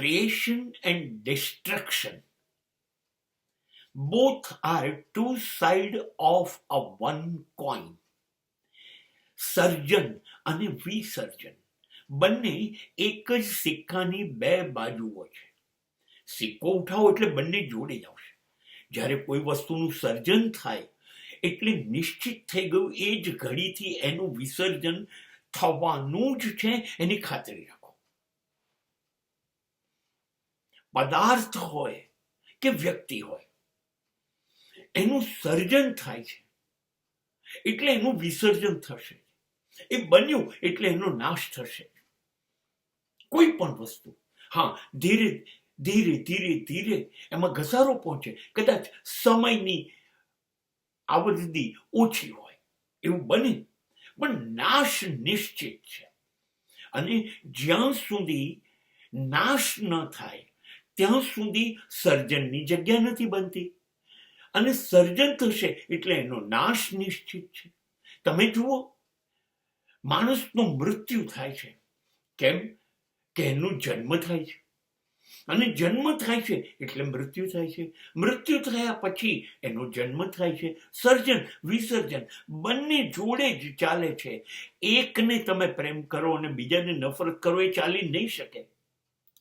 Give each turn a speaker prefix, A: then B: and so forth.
A: creation and destruction both are two sides of a one coin. સર્જન અને વિસર્જન બંને એક જ સિક્કાની બે બાજુઓ છે. સિક્કો ઉઠાવો એટલે બંને જોડે જ આવશે. જ્યારે કોઈ વસ્તુનું સર્જન થાય એટલે નિશ્ચિત થઈ ગયું એ જ ઘડીથી એનું વિસર્જન થવાનું જ છે, એની ખાતરી રાખો. પદાર્થ હોય કે વ્યક્તિ હોય, એનું સર્જન થાય છે એટલે એનું વિસર્જન થશે. એ બન્યું એટલે એનો નાશ થશે. કોઈ પણ વસ્તુ ધીરે ધીરે ધીરે ધીરે એમાં ઘસારો પહોંચે. કદાચ સમયની અવધિ ઓછી હોય એવું બને, પણ નાશ નિશ્ચિત છે. અને જ્યાં સુધી નાશ ન થાય ત્યાં સુધી સર્જનની જગ્યા નથી બનતી. અને સર્જન થશે એટલે એનો નાશ નિશ્ચિત છે. તમે જુઓ, માણસનું મૃત્યુ થાય છે. કેમ કે એનો જન્મ થાય છે, અને જન્મ થાય છે એટલે મૃત્યુ થાય છે. મૃત્યુ થયા પછી એનો જન્મ થાય છે. સર્જન વિસર્જન બંને જોડે જ ચાલે છે. એકને તમે પ્રેમ કરો અને બીજાને નફરત કરો, એ ચાલી નહીં શકે.